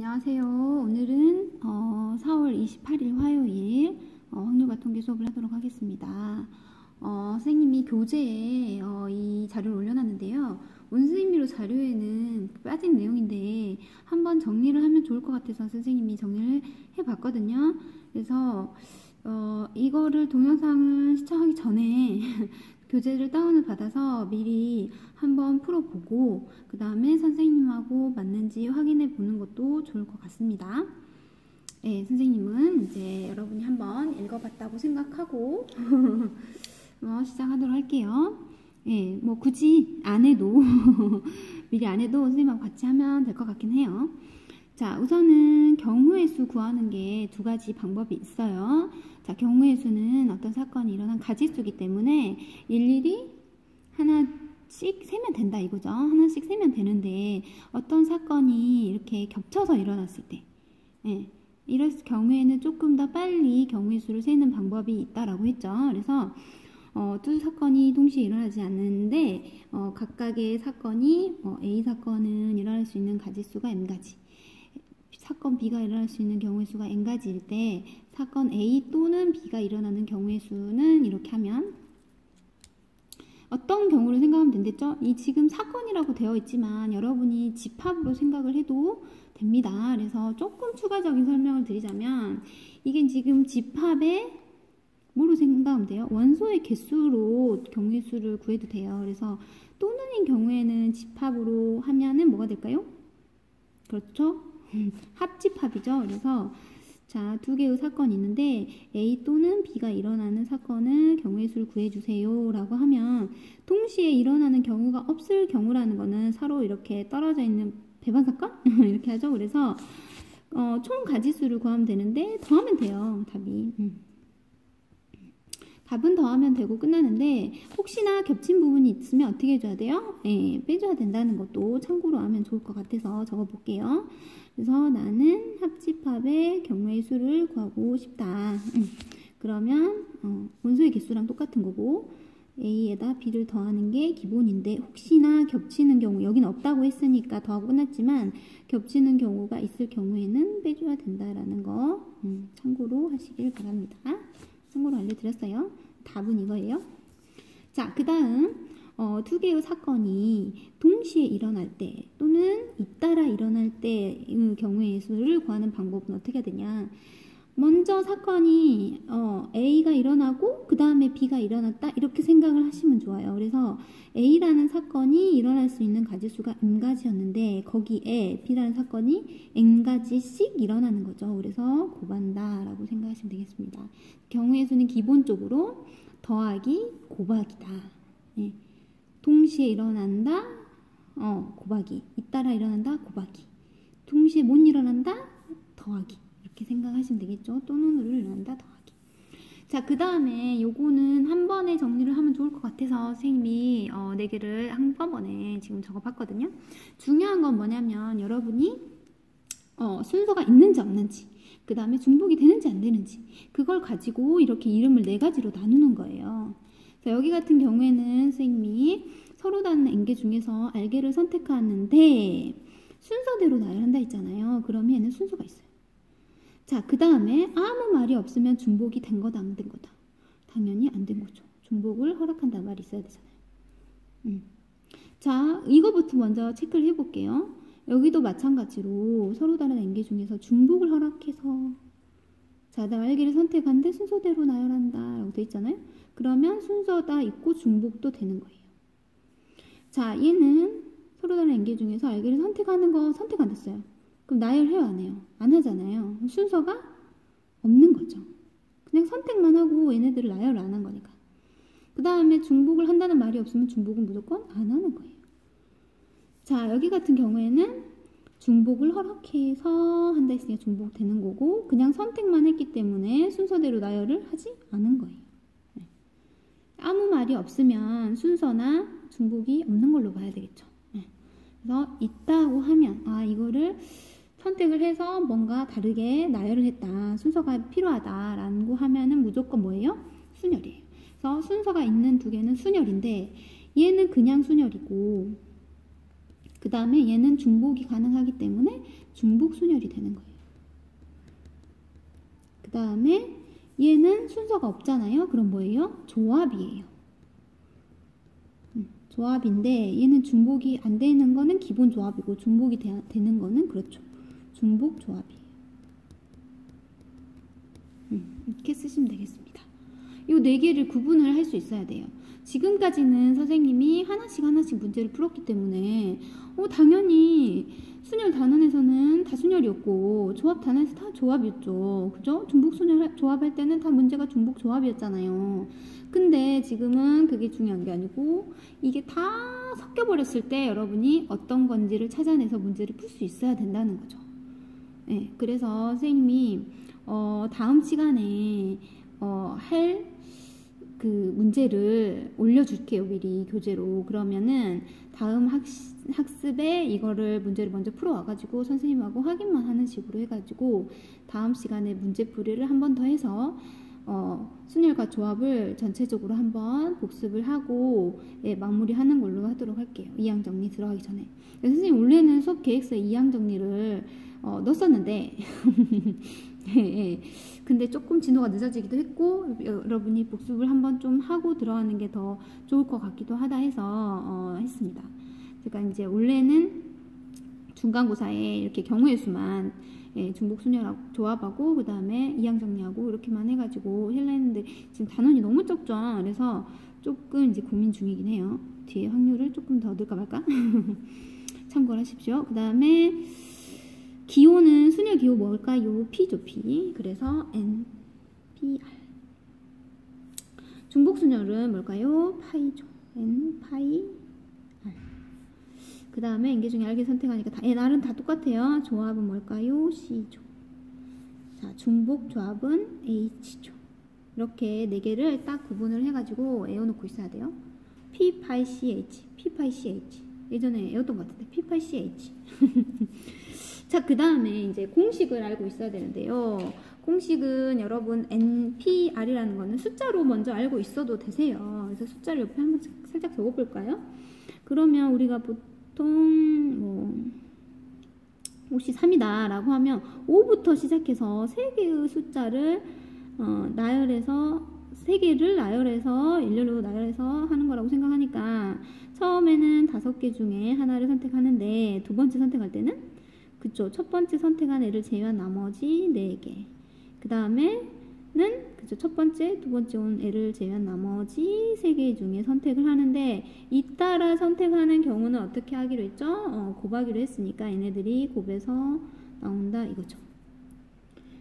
안녕하세요. 오늘은 4월 28일 화요일 확률과 통계 수업을 하도록 하겠습니다. 선생님이 교재에 이 자료를 올려놨는데요. 원수임의로 자료에는 빠진 내용인데 한번 정리를 하면 좋을 것 같아서 선생님이 정리를 해봤거든요. 그래서 이거를 동영상을 시청하기 전에 교재를 다운을 받아서 미리 한번 풀어보고 그 다음에 선생님하고 맞는지 확인해 보는 것도 좋을 것 같습니다. 네, 선생님은 이제 여러분이 한번 읽어봤다고 생각하고 시작하도록 할게요. 네, 뭐 굳이 안 해도 미리 안 해도 선생님하고 같이 하면 될 것 같긴 해요. 자, 우선은 경우의 수 구하는 게 두 가지 방법이 있어요. 자, 경우의 수는 어떤 사건이 일어난 가지수이기 때문에 일일이 하나씩 세면 된다 이거죠. 하나씩 세면 되는데 어떤 사건이 이렇게 겹쳐서 일어났을 때 이럴 경우에는 조금 더 빨리 경우의 수를 세는 방법이 있다라고 했죠. 그래서 두 사건이 동시에 일어나지 않는데 각각의 사건이 A 사건은 일어날 수 있는 가지수가 N가지, 사건 B가 일어날 수 있는 경우의 수가 N가지일 때 사건 A 또는 B가 일어나는 경우의 수는 이렇게 하면 어떤 경우를 생각하면 된댔죠? 이 지금 사건이라고 되어 있지만 여러분이 집합으로 생각을 해도 됩니다. 그래서 조금 추가적인 설명을 드리자면 이게 지금 집합의 뭐로 생각하면 돼요? 원소의 개수로 경우의 수를 구해도 돼요. 그래서 또는인 경우에는 집합으로 하면은 뭐가 될까요? 그렇죠? 합집합이죠. 그래서 자, 두 개의 사건이 있는데 A 또는 B가 일어나는 사건을 경우의 수를 구해주세요 라고 하면 동시에 일어나는 경우가 없을 경우라는 거는 서로 이렇게 떨어져 있는 배반 사건? 이렇게 하죠. 그래서 총 가지수를 구하면 되는데 더하면 돼요. 답이. 답은 더하면 되고 끝나는데 혹시나 겹친 부분이 있으면 어떻게 해줘야 돼요? 빼줘야 된다는 것도 참고로 하면 좋을 것 같아서 적어볼게요. 그래서 나는 합집합의 경우의 수를 구하고 싶다. 그러면 원소의 개수랑 똑같은 거고 A에다 B를 더하는 게 기본인데 혹시나 겹치는 경우, 여기는 없다고 했으니까 더하고 끝났지만 겹치는 경우가 있을 경우에는 빼줘야 된다라는 거 참고로 하시길 바랍니다. 참고로 알려드렸어요. 답은 이거예요. 자, 그 다음 두 개의 사건이 동시에 일어날 때 또는 잇따라 일어날 때의 경우의 수를 구하는 방법은 어떻게 해야 되냐. 먼저 사건이 A가 일어나고 그 다음에 B가 일어났다 이렇게 생각을 하시면 좋아요. 그래서 A라는 사건이 일어날 수 있는 가지수가 M가지였는데 거기에 B라는 사건이 N가지씩 일어나는 거죠. 그래서 곱한다 라고 생각하시면 되겠습니다. 경우의 수는 기본적으로 더하기 곱하기다. 동시에 일어난다 곱하기, 잇따라 일어난다 곱하기, 동시에 못 일어난다 더하기 이렇게 생각하시면 되겠죠. 또는으로 일어난다 더하기. 자, 그 다음에 요거는 한 번에 정리를 하면 좋을 것 같아서 선생님이 4개를 한꺼번에 지금 적어봤거든요. 중요한 건 뭐냐면 여러분이 순서가 있는지 없는지, 그 다음에 중복이 되는지 안 되는지 그걸 가지고 이렇게 이름을 4가지로 나누는 거예요. 자, 여기 같은 경우에는 선생님이 서로 다른 N개 중에서 R개를 선택하는데 순서대로 나열한다 했잖아요. 그러면 얘는 순서가 있어요. 자, 그 다음에 아무 말이 없으면 중복이 된 거다 안 된 거다? 당연히 안 된 거죠. 중복을 허락한다는 말이 있어야 되잖아요. 자, 이거부터 먼저 체크를 해볼게요. 여기도 마찬가지로 서로 다른 N개 중에서 중복을 허락해서 자, 나 R개를 선택한데 순서대로 나열한다 라고 돼 있잖아요. 그러면 순서가 있고 중복도 되는 거예요. 자, 얘는 서로 다른 N개 중에서 R개를 선택하는 거 선택 안 했어요. 그럼 나열해요 안 해요? 안 하잖아요. 순서가 없는 거죠. 그냥 선택만 하고 얘네들을 나열을 안 한 거니까. 그 다음에 중복을 한다는 말이 없으면 중복은 무조건 안 하는 거예요. 자, 여기 같은 경우에는 중복을 허락해서 한다 했으니까 중복되는 거고 그냥 선택만 했기 때문에 순서대로 나열을 하지 않은 거예요. 아무 말이 없으면 순서나 중복이 없는 걸로 봐야 되겠죠. 그래서 있다고 하면 이거를 선택을 해서 뭔가 다르게 나열을 했다, 순서가 필요하다라고 하면은 무조건 뭐예요? 순열이에요. 그래서 순서가 있는 두 개는 순열인데 얘는 그냥 순열이고 그 다음에 얘는 중복이 가능하기 때문에 중복순열이 되는 거예요. 그 다음에 얘는 순서가 없잖아요. 그럼 뭐예요? 조합이에요. 조합인데 얘는 중복이 안 되는 거는 기본 조합이고 중복이 되는 거는 그렇죠. 중복 조합이에요. 이렇게 쓰시면 되겠습니다. 이 4개를 구분을 할 수 있어야 돼요. 지금까지는 선생님이 하나씩 문제를 풀었기 때문에 당연히 순열 단원에서는 다 순열이었고 조합 단원에서 다 조합이었죠. 그죠? 중복 순열 조합할 때는 다 문제가 중복 조합이었잖아요. 근데 지금은 그게 중요한 게 아니고 이게 다 섞여버렸을 때 여러분이 어떤 건지를 찾아내서 문제를 풀 수 있어야 된다는 거죠. 네, 그래서 선생님이 다음 시간에 할 그 문제를 올려줄게요. 미리 교재로. 그러면은 다음 학습에 이거를 문제를 먼저 풀어와가지고 선생님하고 확인만 하는 식으로 해가지고 다음 시간에 문제풀이를 한 번 더 해서 순열과 조합을 전체적으로 한번 복습을 하고 마무리하는 걸로 하도록 할게요. 2항 정리 들어가기 전에. 선생님 원래는 수업 계획서에 2항 정리를 넣었었는데 근데 조금 진도가 늦어지기도 했고 여러분이 복습을 한번 좀 하고 들어가는 게 더 좋을 것 같기도 하다 해서 했습니다. 제가 이제 원래는 중간고사에 이렇게 경우의 수만 중복 순열하고 조합하고 그 다음에 2항 정리하고 이렇게만 해가지고 하려 했는데 지금 단원이 너무 적죠. 그래서 조금 이제 고민 중이긴 해요. 뒤에 확률을 조금 더 넣을까 말까 참고를 하십시오. 그 다음에 기호는 순열 기호 뭘까요? P죠, P. 그래서 N, P, R. 중복 순열은 뭘까요? 파이죠. N, 파이, R. 그 다음에 인계 중에 알게 선택하니까 N, R은 다 똑같아요. 조합은 뭘까요? C죠. 자, 중복 조합은 H죠. 이렇게 4개를 딱 구분을 해가지고 외워놓고 있어야 돼요. P, 파이, CH, P, 파이, CH. 예전에 외웠던 것 같은데 P, 파이, CH. 자, 그 다음에 이제 공식을 알고 있어야 되는데요. 공식은 여러분 NPR이라는 거는 숫자로 먼저 알고 있어도 되세요. 그래서 숫자를 옆에 한번 살짝 적어볼까요? 그러면 우리가 보통 혹시 3이다 라고 하면 5부터 시작해서 3개의 숫자를 나열해서 3개를 나열해서 일렬로 나열해서 하는 거라고 생각하니까 처음에는 5개 중에 하나를 선택하는데 두 번째 선택할 때는 그쵸. 첫 번째 선택한 애를 제외한 나머지 4개. 그 다음에는 그쵸. 첫 번째, 두 번째 온 애를 제외한 나머지 3개 중에 선택을 하는데 잇따라 선택하는 경우는 어떻게 하기로 했죠? 곱하기로 했으니까 얘네들이 곱해서 나온다 이거죠.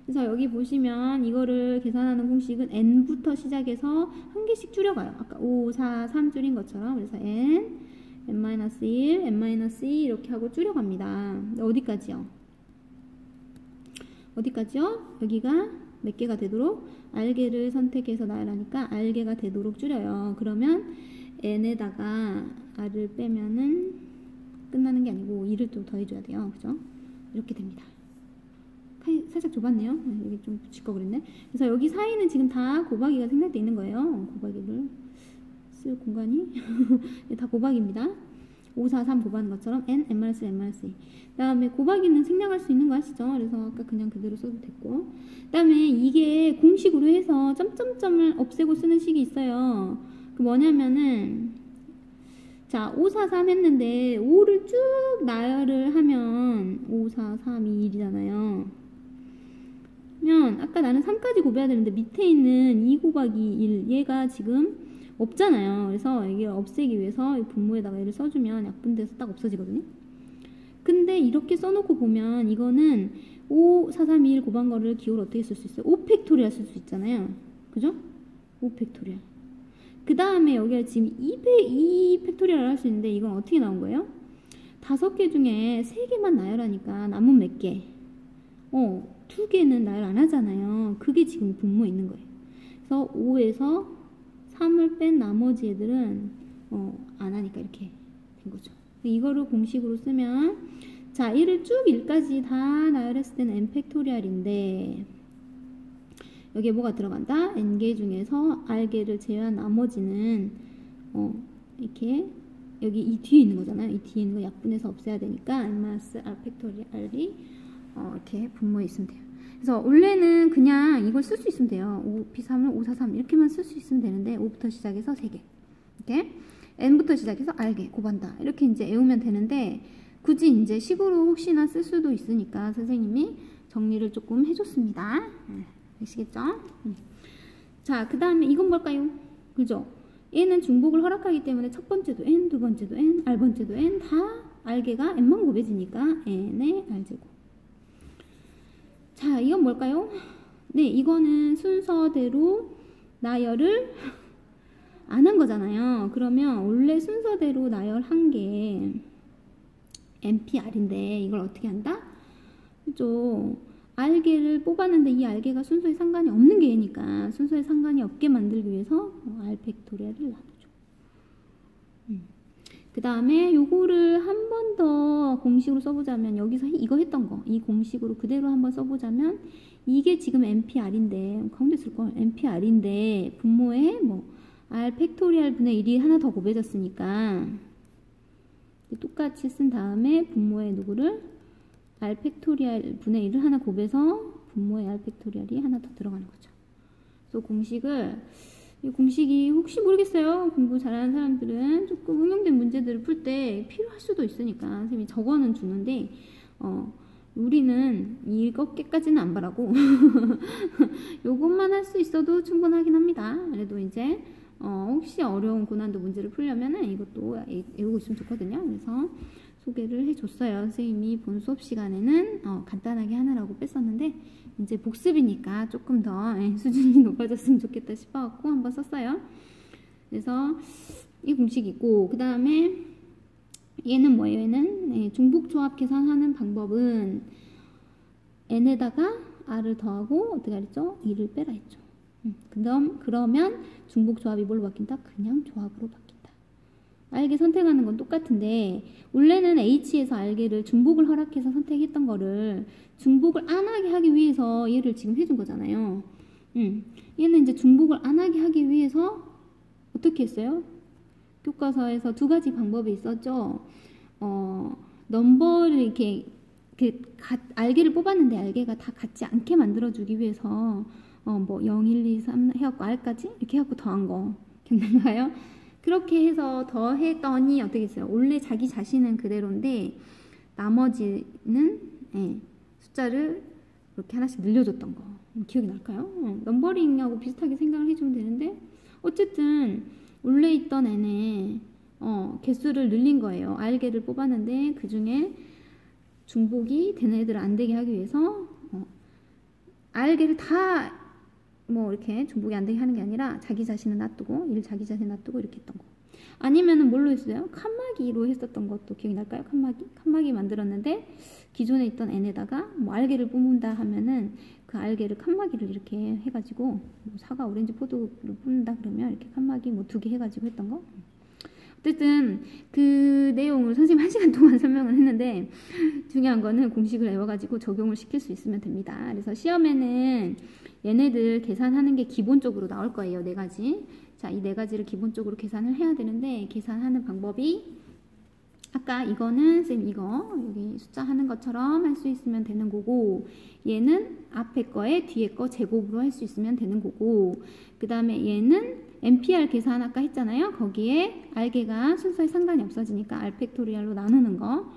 그래서 여기 보시면 이거를 계산하는 공식은 n부터 시작해서 한 개씩 줄여가요. 아까 5, 4, 3 줄인 것처럼. 그래서 n, n-1, n-2 이렇게 하고 줄여갑니다. 어디까지요? 어디까지요? 여기가 몇 개가 되도록 알개를 선택해서 나열하니까 알개가 되도록 줄여요. 그러면 n에다가 r을 빼면은 끝나는 게 아니고 2를 또 더해줘야 돼요. 그죠? 이렇게 됩니다. 살짝 좁았네요. 여기 좀 붙일 거 그랬네. 그래서 여기 사이는 지금 다 곱하기가 생략되어 있는 거예요. 곱하기를 쓸 공간이 다 곱하기입니다. 5, 4, 3 곱하는 것처럼 n, n-1, n-2. 그 다음에 곱하기는 생략할 수 있는 거 아시죠? 그래서 아까 그냥 그대로 써도 됐고. 그 다음에 이게 공식으로 해서 점점점을 없애고 쓰는 식이 있어요. 그 뭐냐면은 자, 5, 4, 3 했는데 5를 쭉 나열을 하면 5, 4, 3, 2, 1이잖아요. 그러면 아까 나는 3까지 곱해야 되는데 밑에 있는 2 곱하기 1 얘가 지금 없잖아요. 그래서 이게 없애기 위해서 분모에다가 얘를 써주면 약분돼서 딱 없어지거든요. 근데 이렇게 써놓고 보면 이거는 5, 4, 3, 2, 1 곱한 거를 기호를 어떻게 쓸 수 있어요? 5팩토리얼 쓸 수 있잖아요. 그죠? 5팩토리얼. 그 다음에 여기가 지금 2팩토리얼을 할 수 있는데 이건 어떻게 나온 거예요? 5개 중에 3개만 나열하니까 남은 몇 개? 2개는 나열 안 하잖아요. 그게 지금 분모에 있는 거예요. 그래서 5에서 3을 뺀 나머지 애들은 안 하니까 이렇게 된 거죠. 이거를 공식으로 쓰면 자 1을 쭉 1까지 다 나열했을 때는 n 팩토리얼인데 여기에 뭐가 들어간다? n개 중에서 r개를 제외한 나머지는 이렇게 여기 이 뒤에 있는 거잖아요. 이 뒤에 있는 거 약분해서 없애야 되니까 n-r 팩토리얼이 이렇게 분모에 있으면 돼요. 그래서 원래는 그냥 이걸 쓸 수 있으면 돼요. 5p3을 543 이렇게만 쓸 수 있으면 되는데 5부터 시작해서 3개 이렇게 n부터 시작해서 r개 곱한다 이렇게 이제 외우면 되는데 굳이 이제 식으로 혹시나 쓸 수도 있으니까 선생님이 정리를 조금 해줬습니다. 아시겠죠? 자, 그 다음에 이건 뭘까요? 그죠? 얘는 중복을 허락하기 때문에 첫 번째도 n, 두 번째도 n, r번째도 n 다 r개가 n만 곱해지니까 n의 r제곱. 자, 이건 뭘까요? 네, 이거는 순서대로 나열을 안 한 거잖아요. 그러면 원래 순서대로 나열한 게 NPR인데 이걸 어떻게 한다? 그죠? R개를 뽑았는데 이 R개가 순서에 상관이 없는 개니까 순서에 상관이 없게 만들기 위해서 R 팩토리얼을 놔두죠. 그 다음에 요거를 한 번 더 공식으로 써보자면 여기서 이거 했던 거 이 공식으로 그대로 한번 써보자면 이게 지금 NPR인데 가운데 쓸걸 NPR인데 분모에 뭐 R 팩토리얼 분의 1이 하나 더 곱해졌으니까 똑같이 쓴 다음에 분모에 누구를 R 팩토리얼 분의 1을 하나 곱해서 분모에 R 팩토리얼이 하나 더 들어가는 거죠. 그래서 이 공식이 혹시 모르겠어요. 공부 잘하는 사람들은 조금 응용된 문제들을 풀 때 필요할 수도 있으니까 선생님이 적어는 주는데 우리는 이것까지는 안 바라고 요것만 할 수 있어도 충분하긴 합니다. 그래도 이제 혹시 어려운 고난도 문제를 풀려면은 이것도 외우고 있으면 좋거든요. 그래서 소개를 해줬어요. 선생님이 본 수업 시간에는 간단하게 하느라고 뺐었는데 이제 복습이니까 조금 더 수준이 높아졌으면 좋겠다 싶어갖고 한번 썼어요. 그래서 이 공식이 있고 그 다음에 얘는 뭐예요? 얘는 중복조합 계산하는 방법은 n에다가 r을 더하고 어떻게 하랬죠? 2를 빼라 했죠. 그러면 중복조합이 뭘로 바뀐다? 그냥 조합으로 바뀐다. R개 선택하는 건 똑같은데 원래는 H에서 R개를 중복을 허락해서 선택했던 거를 중복을 안 하게 하기 위해서 얘를 지금 해준 거잖아요. 얘는 이제 중복을 안 하게 하기 위해서 어떻게 했어요? 교과서에서 두 가지 방법이 있었죠. 넘버를 이렇게 R개를 뽑았는데 R개가 다 같지 않게 만들어주기 위해서 뭐 0, 1, 2, 3 해갖고 R까지 이렇게 해갖고 더한 거 기억나나요? 그렇게 해서 더했더니 어떻게 했어요? 원래 자기 자신은 그대로인데 나머지는 숫자를 이렇게 하나씩 늘려줬던 거 기억이 날까요? 넘버링하고 비슷하게 생각을 해주면 되는데 어쨌든 원래 있던 애는 개수를 늘린 거예요. R개를 뽑았는데 그 중에 중복이 되는 애들을 안 되게 하기 위해서 R개를 다 뭐 이렇게 중복이 안 되게 하는 게 아니라 자기 자신을 놔두고 일 자기 자신 놔두고 이렇게 했던 거. 아니면은 뭘로 했어요? 칸막이로 했었던 것도 기억이 날까요? 칸막이 만들었는데 기존에 있던 n에다가 뭐 R개를 뽑는다 하면은 그 R개를 칸막이를 이렇게 해가지고 뭐 사과, 오렌지, 포도를 뽑는다 그러면 이렇게 칸막이 뭐 2개 해가지고 했던 거. 어쨌든 그 내용을 선생님 1시간 동안 설명을 했는데 중요한 거는 공식을 외워가지고 적용을 시킬 수 있으면 됩니다. 그래서 시험에는 얘네들 계산하는 게 기본적으로 나올 거예요. 4가지. 자, 이 4가지를 기본적으로 계산을 해야 되는데 계산하는 방법이 아까 이거는 쌤 이거 여기 숫자 하는 것처럼 할 수 있으면 되는 거고 얘는 앞에 거에 뒤에 거 제곱으로 할 수 있으면 되는 거고 그 다음에 얘는 NPR 계산 아까 했잖아요. 거기에 R개가 순서에 상관이 없어지니까 R 팩토리얼로 나누는 거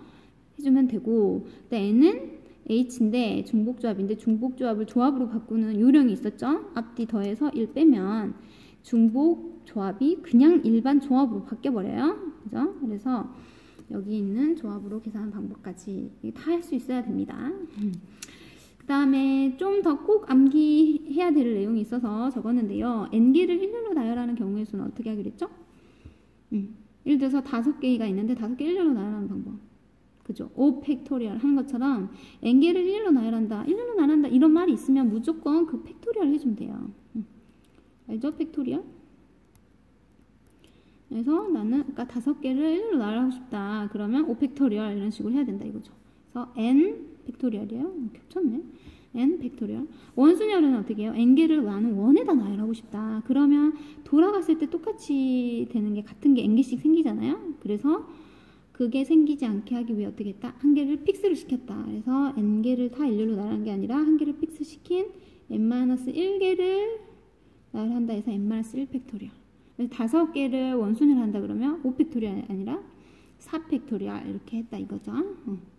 해주면 되고 N은 H인데 중복조합인데 중복조합을 조합으로 바꾸는 요령이 있었죠. 앞뒤 더해서 1 빼면 중복조합이 그냥 일반 조합으로 바뀌어버려요. 그죠? 그래서 여기 있는 조합으로 계산하는 방법까지 다 할 수 있어야 됩니다. 그 다음에 좀 더 꼭 암기해야 될 내용이 있어서 적었는데요. n개를 일렬로 나열하는 경우의 수는 어떻게 하기로 했죠? 예를 들어서 5개가 있는데 5개 일렬로 나열하는 방법. 그죠? 5 팩토리얼 하는 것처럼 n개를 일렬로 나열한다. 일렬로 나열한다. 이런 말이 있으면 무조건 그 팩토리얼 해주면 돼요. 알죠? 팩토리얼? 그래서 나는 아까 5개를 일렬로 나열하고 싶다. 그러면 5 팩토리얼 이런 식으로 해야 된다 이거죠. 그래서 n 팩토리얼이에요. 겹쳤네. n 팩토리얼. 원순열은 어떻게 해요? n개를 나는 원에다 나열하고 싶다. 그러면 돌아갔을 때 똑같이 되는 게 같은 게 n개씩 생기잖아요. 그래서 그게 생기지 않게 하기 위해 어떻게 했다? 한 개를 픽스를 시켰다. 그래서 n개를 다 일렬로 나열한 게 아니라 한 개를 픽스 시킨 n-1개를 나열한다 해서 n-1 팩토리얼. 그래서 5개를 원순열 한다 그러면 5 팩토리얼 아니라 4 팩토리얼 이렇게 했다 이거죠.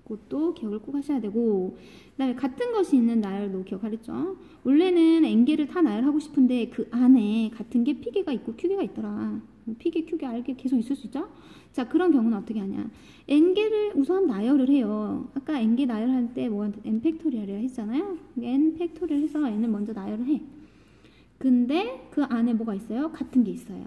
그것도 기억을 꼭 하셔야 되고, 그 다음에 같은 것이 있는 나열도 기억하랬죠. 원래는 n개를 다 나열하고 싶은데 그 안에 같은 게 p개가 있고 q개가 있더라. p개, q개, r개 계속 있을 수 있죠. 자, 그런 경우는 어떻게 하냐. n개를 우선 나열을 해요. 아까 n개 나열할 때 뭐 n 팩토리얼이라 했잖아요. n 팩토리얼 해서 n을 먼저 나열을 해. 근데 그 안에 뭐가 있어요? 같은 게 있어요.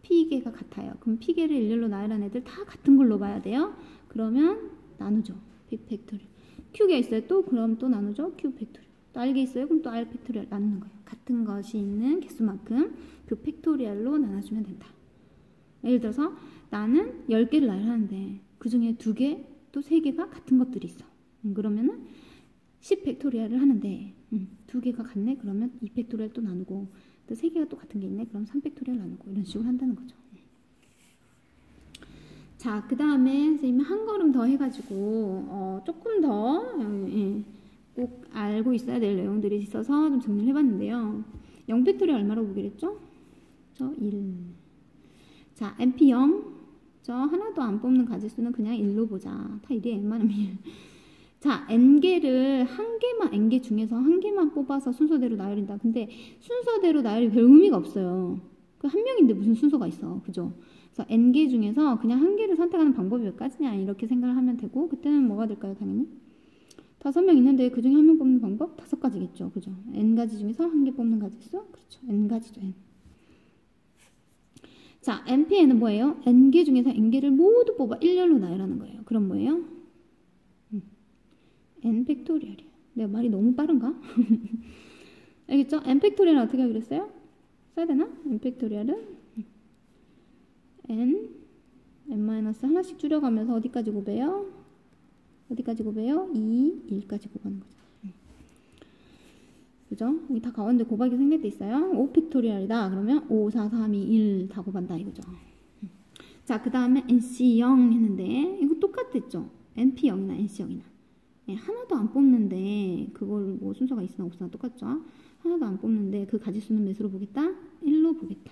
p개가 같아요. 그럼 p개를 일렬로 나열한 애들 다 같은 걸로 봐야 돼요. 그러면 나누죠. p 팩토리얼. q개 있어요. 또 그럼 또 나누죠. q 팩토리얼. 또 r개 있어요. 그럼 또 r 팩토리얼 나누는 거예요. 같은 것이 있는 개수만큼 그 팩토리얼로 나눠주면 된다. 예를 들어서 나는 10개를 나열하는데 그 중에 2개 또 3개가 같은 것들이 있어. 그러면은 10 팩토리얼을 하는데 2개가 같네? 그러면 2 팩토리얼 또 나누고 또 3개가 또 같은 게 있네? 그럼 3 팩토리얼 나누고 이런 식으로 한다는 거죠. 자, 그 다음에 선생님이 한 걸음 더 해가지고 조금 더 꼭 알고 있어야 될 내용들이 있어서 좀 정리를 해봤는데요. 0 팩토리얼 얼마라고 보기로 했죠? 1. 자, np 0. 하나도 안 뽑는 가지수는 그냥 1로 보자. 다 1이 n만하면 1. 자, n개를 한 개만, n개 중에서 한 개만 뽑아서 순서대로 나열한다. 근데 순서대로 나열이 별 의미가 없어요. 그 한 명인데 무슨 순서가 있어. 그죠? 그래서 n개 중에서 그냥 한 개를 선택하는 방법이 몇 가지냐 이렇게 생각을 하면 되고, 그때는 뭐가 될까요? 당연히 5명 있는데 그 중에 한 명 뽑는 방법 5가지겠죠. 그죠? n가지 중에서 한 개 뽑는 가지수? 그렇죠. n가지죠. n. 자, npn은 뭐예요? n개 중에서 n개를 모두 뽑아 일렬로 나열하는 거예요. 그럼 뭐예요? n 팩토리얼이에요. 내가 말이 너무 빠른가? 알겠죠? n 팩토리얼은 어떻게 하기로 했어요? 써야 되나? n 팩토리얼은 n 하나씩 줄여가면서 어디까지 곱해요? 어디까지 곱해요? 2, 1까지 곱하는 거죠. 그죠? 여기 다 가운데 곱하기 생길 때 있어요. 5 팩토리얼이다. 그러면 5, 4, 3, 2, 1 다 곱한다 이거죠. 자, 그 다음에 NC0 했는데 이거 똑같았죠? NP0이나 NC0이나 하나도 안 뽑는데 그걸 뭐 순서가 있으나 없으나 똑같죠? 하나도 안 뽑는데 그 가지수는 몇으로 보겠다? 1로 보겠다.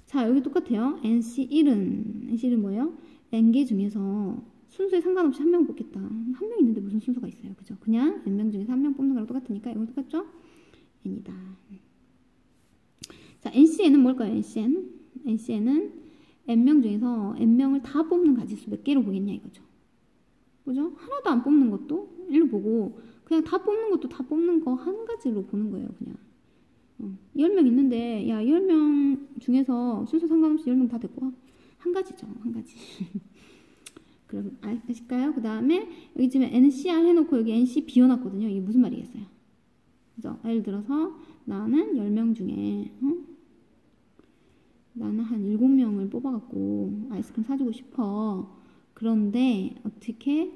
자, 여기 똑같아요. NC1은 뭐예요? n개 중에서 순서에 상관없이 한 명 뽑겠다. 한 명 있는데 무슨 순서가 있어요. 그죠? 그냥 n명 중에서 한 명 뽑는 거랑 똑같으니까 이거 똑같죠? n이다. 자, NCN은 뭘까요? NCN은 n명 중에서 n명을 다 뽑는 가지수 몇 개로 보겠냐 이거죠. 그죠? 하나도 안 뽑는 것도 1로 보고 그냥 다 뽑는 것도 다 뽑는 거 한 가지로 보는 거예요. 그냥 10명 있는데 야 10명 중에서 순서 상관없이 10명 다 됐고 한 가지죠. 한 가지. 그럼 아실까요? 그 다음에 여기 지금 NCR 해놓고 여기 NC 비워놨거든요. 이게 무슨 말이겠어요? 그죠? 예를 들어서 나는 10명 중에 나는 한 7명을 뽑아갖고 아이스크림 사주고 싶어. 그런데 어떻게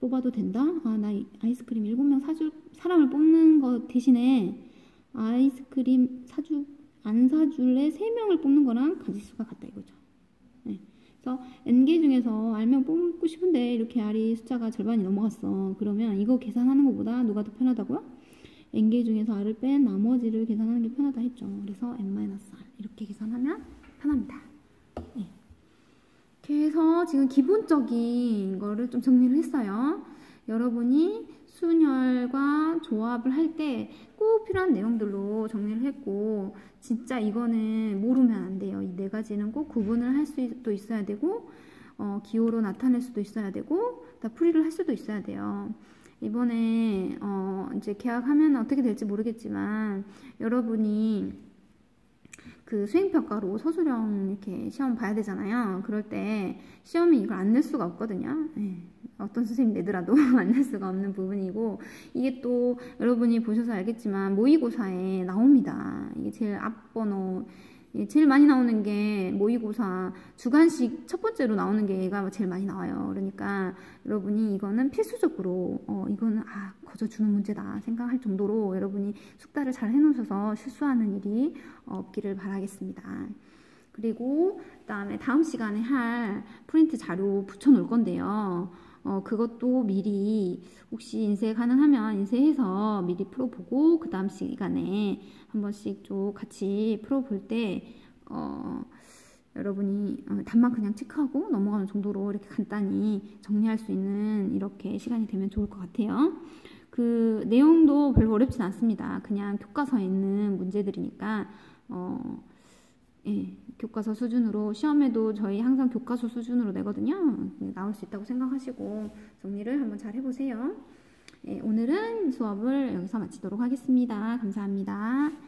뽑아도 된다? 아, 나 아이스크림 7명 사줄 사람을 뽑는 거 대신에 아이스크림 안 사줄래 3명을 뽑는 거랑 가지수가 같다 이거죠. 네. 그래서 n개 중에서 R명 뽑고 싶은데 이렇게 R이 숫자가 절반이 넘어갔어. 그러면 이거 계산하는 것보다 누가 더 편하다고요? n개 중에서 R을 뺀 나머지를 계산하는 게 편하다 했죠. 그래서 n-R 이렇게 계산하면 편합니다. 네. 그래서 지금 기본적인 거를 좀 정리를 했어요. 여러분이 순열과 조합을 할 때 꼭 필요한 내용들로 정리를 했고, 진짜 이거는 모르면 안 돼요. 이 4가지는 꼭 구분을 할 수도 있어야 되고, 기호로 나타낼 수도 있어야 되고, 다 풀이를 할 수도 있어야 돼요. 이번에 이제 개학하면 어떻게 될지 모르겠지만 여러분이 그 수행평가로 서술형 이렇게 시험 봐야 되잖아요. 그럴 때 시험에 이걸 안 낼 수가 없거든요. 네. 어떤 선생님 내더라도 안 낼 수가 없는 부분이고, 이게 또 여러분이 보셔서 알겠지만 모의고사에 나옵니다. 이게 제일 앞번호 예, 제일 많이 나오는 게 모의고사 주관식 첫 번째로 나오는 게 얘가 제일 많이 나와요. 그러니까 여러분이 이거는 필수적으로 이거는 거저 주는 문제다 생각할 정도로 여러분이 숙달을 잘 해놓으셔서 실수하는 일이 없기를 바라겠습니다. 그리고 그다음에 다음 시간에 할 프린트 자료 붙여 놓을 건데요. 그것도 미리 혹시 인쇄 가능하면 인쇄해서 미리 풀어보고 그 다음 시간에 한 번씩 좀 같이 풀어볼 때 여러분이 답만 그냥 체크하고 넘어가는 정도로 이렇게 간단히 정리할 수 있는 이렇게 시간이 되면 좋을 것 같아요. 그 내용도 별로 어렵진 않습니다. 그냥 교과서에 있는 문제들이니까 예, 교과서 수준으로 시험에도 저희 항상 교과서 수준으로 내거든요. 나올 수 있다고 생각하시고 정리를 한번 잘 해보세요. 예, 오늘은 수업을 여기서 마치도록 하겠습니다. 감사합니다.